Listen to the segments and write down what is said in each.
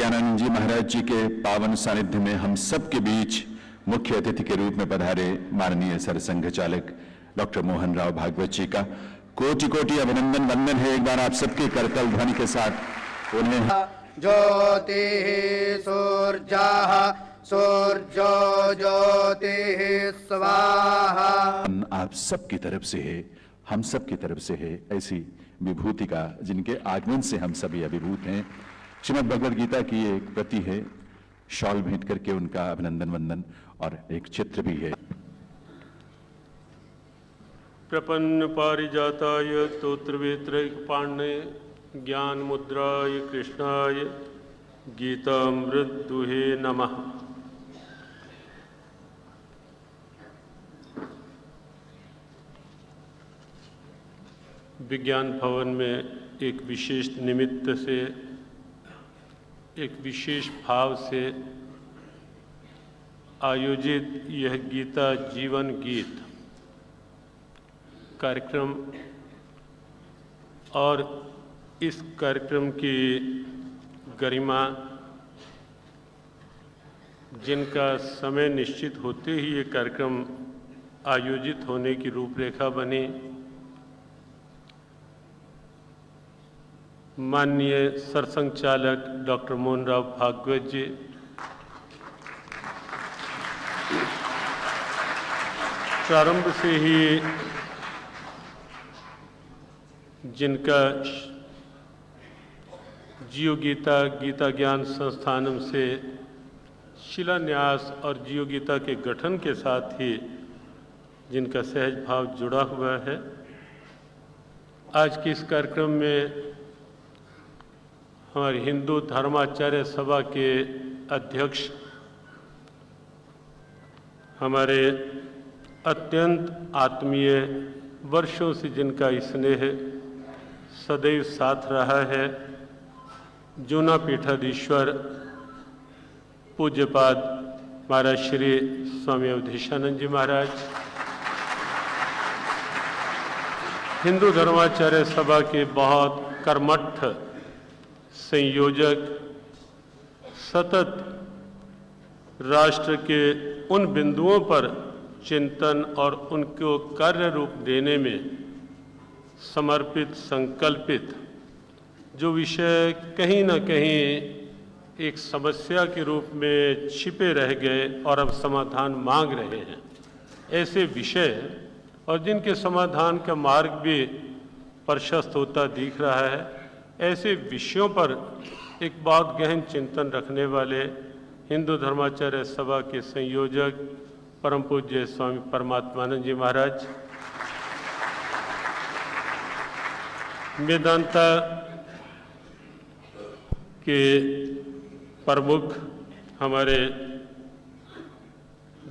ज्ञानानंद जी महाराज जी के पावन सानिध्य में हम सब के बीच मुख्य अतिथि के रूप में पधारे माननीय सरसंघ चालक डॉक्टर मोहन राव भागवत जी का कोटि कोटि अभिनंदन वंदन है। एक बार आप सबके करतल ध्वनि के साथ उन्हें ज्योति सूर्यः सूर्यो ज्योतिः स्वाहा आप सबकी तरफ से है, हम सब की तरफ से है ऐसी विभूति का जिनके आगमन से हम सभी अभिभूत हैं। श्रीमद् भगवद गीता की एक प्रति है, शॉल भेंट करके उनका अभिनंदन वंदन और एक चित्र भी है। प्रपन्न पारिजाताय स्तोत्रवेत्रैकपाण्ये ज्ञान मुद्राय कृष्णाय गीतामृत दुहे नमः। विज्ञान भवन में एक विशेष निमित्त से, एक विशेष भाव से आयोजित यह गीता जीवन गीत कार्यक्रम और इस कार्यक्रम की गरिमा, जिनका समय निश्चित होते ही ये कार्यक्रम आयोजित होने की रूपरेखा बनी, माननीय सरसंघ चालक डॉक्टर मोहन राव भागवत जी, प्रारंभ से ही जिनका जीव गीता गीता ज्ञान संस्थानम से शिलान्यास और जीव गीता के गठन के साथ ही जिनका सहज भाव जुड़ा हुआ है, आज के इस कार्यक्रम में हमारी हिंदू धर्माचार्य सभा के अध्यक्ष, हमारे अत्यंत आत्मीय, वर्षों से जिनका स्नेह सदैव साथ रहा है, जूना पीठाधीश्वर पूज्यपाद महाराज श्री स्वामी अवधेशानंद जी महाराज, हिंदू धर्माचार्य सभा के बहुत कर्मठ संयोजक, सतत राष्ट्र के उन बिंदुओं पर चिंतन और उनको कार्य रूप देने में समर्पित, संकल्पित, जो विषय कहीं न कहीं एक समस्या के रूप में छिपे रह गए और अब समाधान मांग रहे हैं, ऐसे विषय और जिनके समाधान का मार्ग भी प्रशस्त होता दिख रहा है, ऐसे विषयों पर एक बहुत गहन चिंतन रखने वाले हिंदू धर्माचार्य सभा के संयोजक परम पूज्य स्वामी परमात्मानंद जी महाराज, वेदांता के प्रमुख हमारे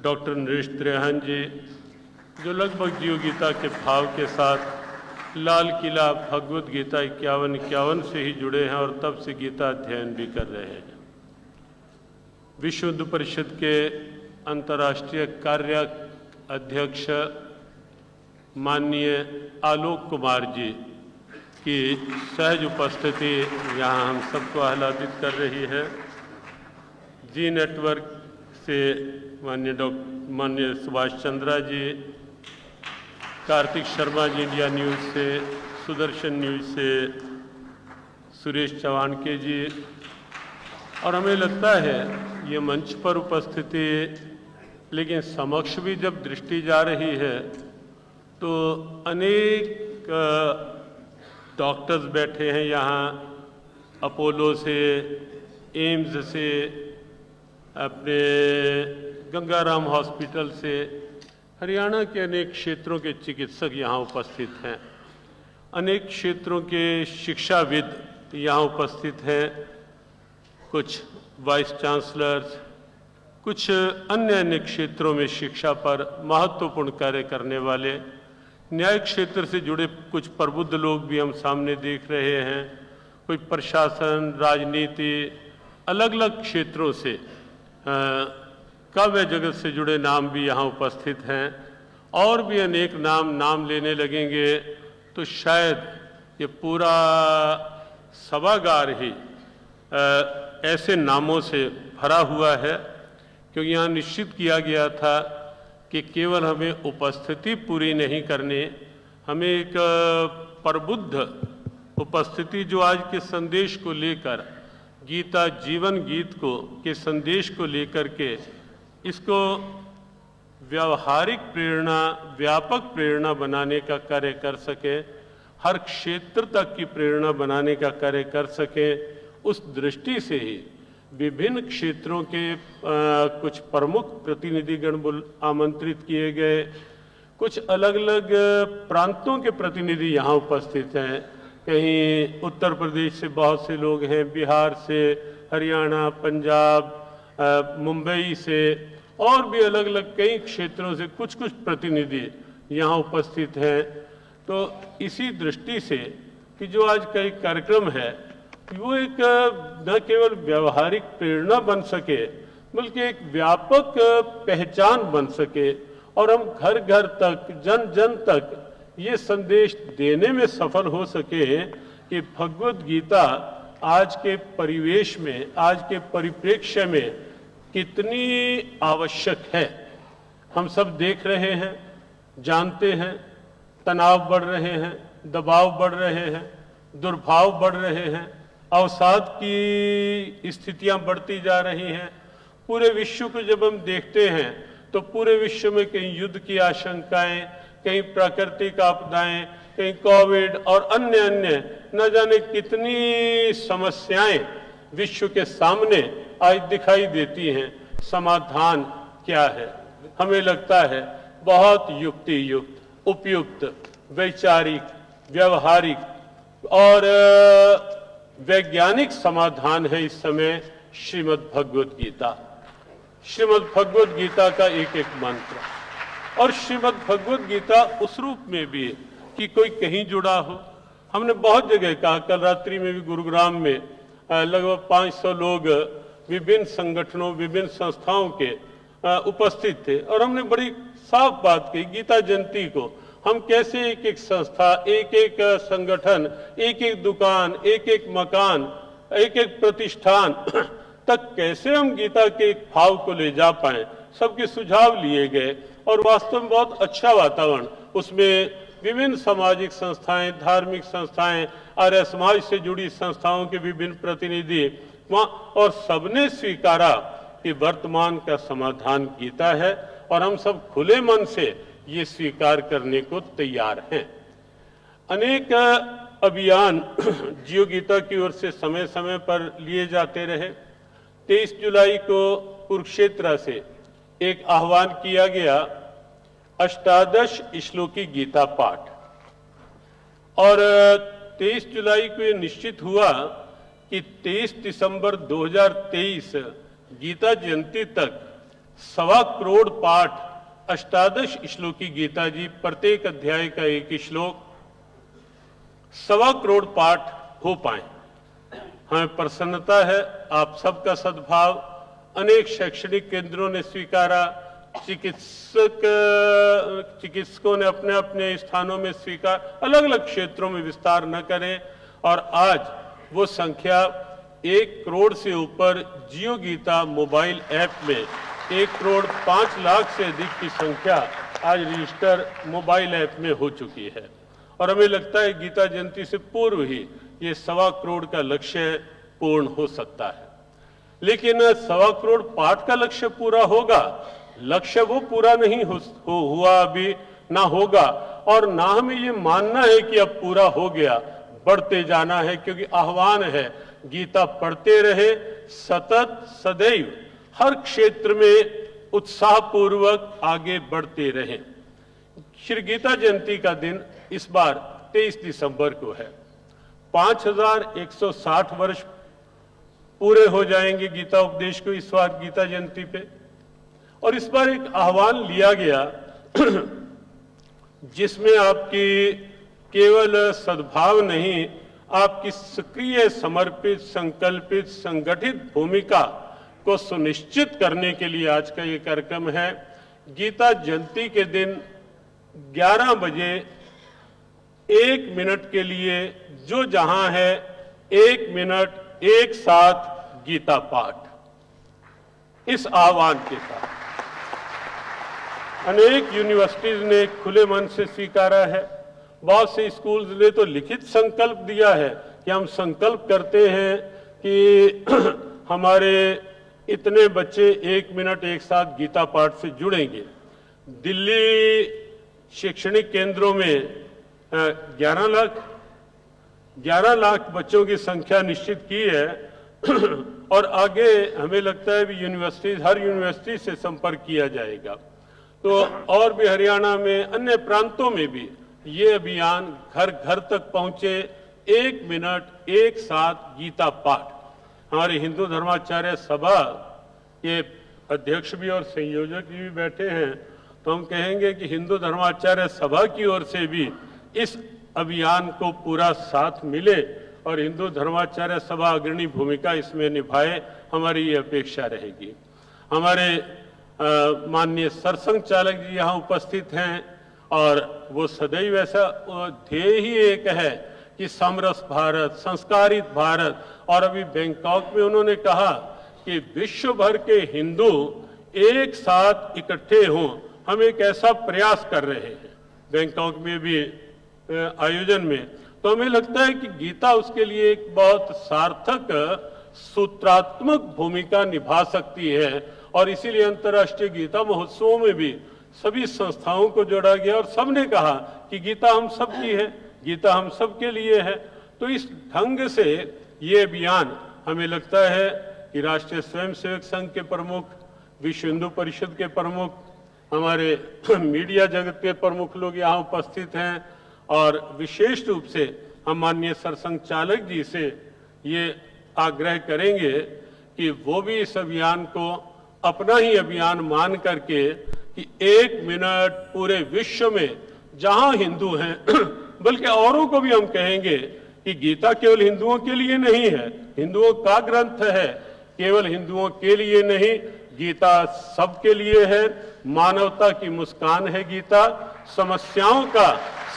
डॉक्टर नरेश त्रेहन जी, जो लगभग जीव गीता के भाव के साथ लाल किला भगवद गीता 51 से ही जुड़े हैं और तब से गीता अध्ययन भी कर रहे हैं। विश्व हिंदू परिषद के अंतर्राष्ट्रीय कार्य अध्यक्ष माननीय आलोक कुमार जी की सहज उपस्थिति यहाँ हम सबको आह्लादित कर रही है। जी नेटवर्क से माननीय सुभाष चंद्रा जी, कार्तिक शर्मा जी इंडिया न्यूज़ से, सुदर्शन न्यूज़ से सुरेश चौहान के जी, और हमें लगता है ये मंच पर उपस्थिति, लेकिन समक्ष भी जब दृष्टि जा रही है तो अनेक डॉक्टर्स बैठे हैं यहाँ, अपोलो से, एम्स से, अपने गंगाराम हॉस्पिटल से, हरियाणा के अनेक क्षेत्रों के चिकित्सक यहाँ उपस्थित हैं, अनेक क्षेत्रों के शिक्षाविद यहाँ उपस्थित हैं, कुछ वाइस चांसलर्स, कुछ अन्य क्षेत्रों में शिक्षा पर महत्वपूर्ण कार्य करने वाले, न्याय क्षेत्र से जुड़े कुछ प्रबुद्ध लोग भी हम सामने देख रहे हैं, कोई प्रशासन, राजनीति, अलग अलग क्षेत्रों से काव्य जगत से जुड़े नाम भी यहाँ उपस्थित हैं, और भी अनेक नाम लेने लगेंगे तो शायद ये पूरा सभागार ही ऐसे नामों से भरा हुआ है, क्योंकि यहाँ निश्चित किया गया था कि केवल हमें उपस्थिति पूरी नहीं करनी, हमें एक प्रबुद्ध उपस्थिति जो आज के संदेश को लेकर, गीता जीवन गीत को के संदेश को लेकर के इसको व्यावहारिक प्रेरणा, व्यापक प्रेरणा बनाने का कार्य कर सके, हर क्षेत्र तक की प्रेरणा बनाने का कार्य कर सके, उस दृष्टि से ही विभिन्न क्षेत्रों के कुछ प्रमुख प्रतिनिधिगण आमंत्रित किए गए, कुछ अलग अलग प्रांतों के प्रतिनिधि यहाँ उपस्थित हैं। कहीं उत्तर प्रदेश से बहुत से लोग हैं, बिहार से, हरियाणा, पंजाब, मुंबई से, और भी अलग अलग कई क्षेत्रों से कुछ कुछ प्रतिनिधि यहाँ उपस्थित हैं। तो इसी दृष्टि से कि जो आज का एक कार्यक्रम है वो एक न केवल व्यावहारिक प्रेरणा बन सके, बल्कि एक व्यापक पहचान बन सके, और हम घर घर तक, जन जन तक ये संदेश देने में सफल हो सके कि भगवद गीता आज के परिवेश में, आज के परिप्रेक्ष्य में कितनी आवश्यक है। हम सब देख रहे हैं, जानते हैं, तनाव बढ़ रहे हैं, दबाव बढ़ रहे हैं, दुर्भाव बढ़ रहे हैं, अवसाद की स्थितियां बढ़ती जा रही हैं। पूरे विश्व को जब हम देखते हैं तो पूरे विश्व में कहीं युद्ध की आशंकाएं, कहीं प्राकृतिक आपदाएं, कहीं कोविड और अन्य अन्य न जाने कितनी समस्याएं विश्व के सामने आज दिखाई देती हैं। समाधान क्या है? हमें लगता है बहुत युक्ति युक्त, उपयुक्त, वैचारिक, व्यवहारिक और वैज्ञानिक समाधान है इस समय श्रीमद् भगवद गीता। श्रीमद् भगवद गीता का एक एक मंत्र, और श्रीमद् भगवद गीता उस रूप में भी कि कोई कहीं जुड़ा हो। हमने बहुत जगह कहा, कल रात्रि में भी गुरुग्राम में लगभग 500 लोग विभिन्न संगठनों, विभिन्न संस्थाओं के उपस्थित थे, और हमने बड़ी साफ बात कही, गीता जयंती को हम कैसे एक एक संस्था, एक एक संगठन, एक एक दुकान, एक एक मकान, एक एक प्रतिष्ठान तक कैसे हम गीता के एक भाव को ले जा पाए, सबके सुझाव लिए गए, और वास्तव में बहुत अच्छा वातावरण, उसमें विभिन्न सामाजिक संस्थाएं, धार्मिक संस्थाएं, आर्य समाज से जुड़ी संस्थाओं के विभिन्न प्रतिनिधि वहां, और सबने स्वीकारा कि वर्तमान का समाधान गीता है, और हम सब खुले मन से ये स्वीकार करने को तैयार हैं। अनेक अभियान जियो गीता की ओर से समय समय पर लिए जाते रहे। 23 जुलाई को कुरुक्षेत्र से एक आह्वान किया गया, अष्टादश श्लोकी गीता पाठ, और 23 जुलाई को ये निश्चित हुआ कि 23 दिसंबर 2023 गीता जयंती तक 1.25 करोड़ पाठ अष्टादश श्लोकी गीता जी, प्रत्येक अध्याय का एक श्लोक, 1.25 करोड़ पाठ हो पाए। हमें प्रसन्नता है, आप सबका सद्भाव, अनेक शैक्षणिक केंद्रों ने स्वीकारा, चिकित्सकों ने अपने अपने स्थानों में स्वीकार, अलग अलग क्षेत्रों में विस्तार न करें, और आज वो संख्या 1 करोड़ से ऊपर जियो गीता मोबाइल ऐप में 1 करोड़ 5 लाख से अधिक की संख्या आज रजिस्टर मोबाइल ऐप में हो चुकी है, और हमें लगता है गीता जयंती से पूर्व ही ये 1.25 करोड़ का लक्ष्य पूर्ण हो सकता है। लेकिन 1.25 करोड़ पाठ का लक्ष्य पूरा होगा, लक्ष्य वो पूरा नहीं हुआ अभी, ना होगा, और ना हमें ये मानना है कि अब पूरा हो गया, बढ़ते जाना है, क्योंकि आह्वान है गीता पढ़ते रहे, सतत सदैव हर क्षेत्र में उत्साहपूर्वक आगे बढ़ते रहें। श्री गीता जयंती का दिन इस बार 23 दिसंबर को है। 5160 वर्ष पूरे हो जाएंगे गीता उपदेश को इस बार गीता जयंती पे, और इस बार एक आह्वान लिया गया जिसमें आपकी केवल सद्भाव नहीं, आपकी सक्रिय, समर्पित, संकल्पित, संगठित भूमिका को सुनिश्चित करने के लिए आज का ये कार्यक्रम है। गीता जयंती के दिन 11 बजे 1 मिनट के लिए जो जहां है 1 मिनट एक साथ गीता पाठ। इस आह्वान के साथ अनेक यूनिवर्सिटीज ने खुले मन से स्वीकारा है। बहुत से स्कूल्स ने तो लिखित संकल्प दिया है कि हम संकल्प करते हैं कि हमारे इतने बच्चे 1 मिनट एक साथ गीता पाठ से जुड़ेंगे। दिल्ली शैक्षणिक केंद्रों में 11 लाख बच्चों की संख्या निश्चित की है और आगे हमें लगता है भी हर यूनिवर्सिटी से संपर्क किया जाएगा। तो और भी हरियाणा में अन्य प्रांतों में भी ये अभियान घर घर तक पहुंचे। 1 मिनट एक साथ गीता पाठ। हमारे हिंदू धर्माचार्य सभा के अध्यक्ष भी और संयोजक भी बैठे हैं, तो हम कहेंगे कि हिंदू धर्माचार्य सभा की ओर से भी इस अभियान को पूरा साथ मिले और हिंदू धर्माचार्य सभा अग्रणी भूमिका इसमें निभाए, हमारी ये अपेक्षा रहेगी। हमारे माननीय सरसंघ चालक जी यहाँ उपस्थित हैं और वो सदैव ऐसा ध्येय ही एक है कि समरस भारत, संस्कारित भारत, और अभी बैंकॉक में उन्होंने कहा कि विश्व भर के हिंदू एक साथ इकट्ठे हों। हम एक ऐसा प्रयास कर रहे हैं बैंकॉक में भी आयोजन में, तो हमें लगता है कि गीता उसके लिए एक बहुत सार्थक सूत्रात्मक भूमिका निभा सकती है। और इसीलिए अंतर्राष्ट्रीय गीता महोत्सवों में भी सभी संस्थाओं को जोड़ा गया और सबने कहा कि गीता हम सबकी है, गीता हम सबके लिए है। तो इस ढंग से ये अभियान हमें लगता है कि राष्ट्रीय स्वयंसेवक संघ के प्रमुख, विश्व हिंदू परिषद के प्रमुख, हमारे मीडिया जगत के प्रमुख लोग यहाँ उपस्थित हैं और विशेष रूप से हम माननीय सरसंघ चालक जी से ये आग्रह करेंगे कि वो भी इस अभियान को अपना ही अभियान मान करके कि 1 मिनट पूरे विश्व में जहां हिंदू हैं बल्कि औरों को भी हम कहेंगे कि गीता केवल हिंदुओं के लिए नहीं है, हिंदुओं का ग्रंथ है, केवल हिंदुओं के लिए नहीं, गीता सबके लिए है। मानवता की मुस्कान है गीता, समस्याओं का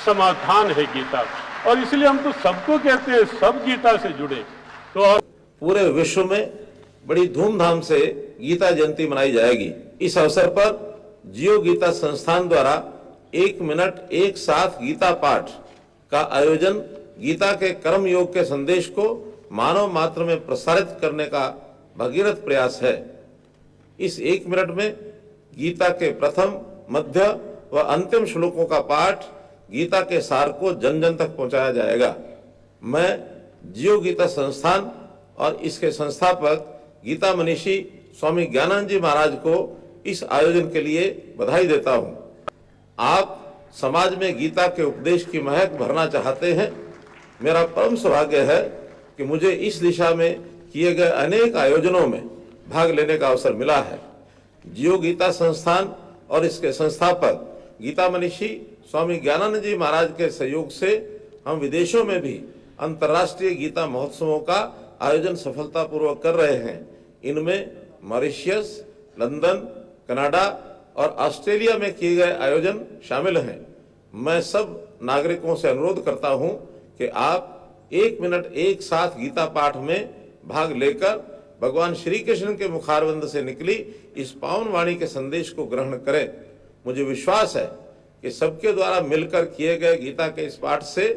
समाधान है गीता, और इसलिए हम तो सबको कहते हैं सब गीता से जुड़े। तो और पूरे विश्व में बड़ी धूमधाम से गीता जयंती मनाई जाएगी। इस अवसर पर जियो गीता संस्थान द्वारा 1 मिनट एक साथ गीता पाठ का आयोजन गीता के कर्म योग के संदेश को मानव मात्र में प्रसारित करने का भगीरथ प्रयास है। इस 1 मिनट में गीता के प्रथम, मध्य व अंतिम श्लोकों का पाठ, गीता के सार को जन जन तक पहुंचाया जाएगा। मैं जियो गीता संस्थान और इसके संस्थापक गीता मनीषी स्वामी ज्ञानानंद जी महाराज को इस आयोजन के लिए बधाई देता हूं। आप समाज में गीता के उपदेश की महक भरना चाहते हैं। मेरा परम सौभाग्य है कि मुझे इस दिशा में किए गए अनेक आयोजनों में भाग लेने का अवसर मिला है। जियो गीता संस्थान और इसके संस्थापक गीता मनीषी स्वामी ज्ञानानंद जी महाराज के सहयोग से हम विदेशों में भी अंतर्राष्ट्रीय गीता महोत्सवों का आयोजन सफलतापूर्वक कर रहे हैं। इनमें मॉरिशस, लंदन, कनाडा और ऑस्ट्रेलिया में किए गए आयोजन शामिल हैं। मैं सब नागरिकों से अनुरोध करता हूं कि आप 1 मिनट एक साथ गीता पाठ में भाग लेकर भगवान श्री कृष्ण के मुखारविंद से निकली इस पावन वाणी के संदेश को ग्रहण करें। मुझे विश्वास है कि सबके द्वारा मिलकर किए गए गीता के इस पाठ से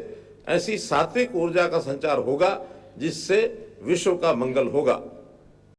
ऐसी सात्विक ऊर्जा का संचार होगा जिससे विश्व का मंगल होगा।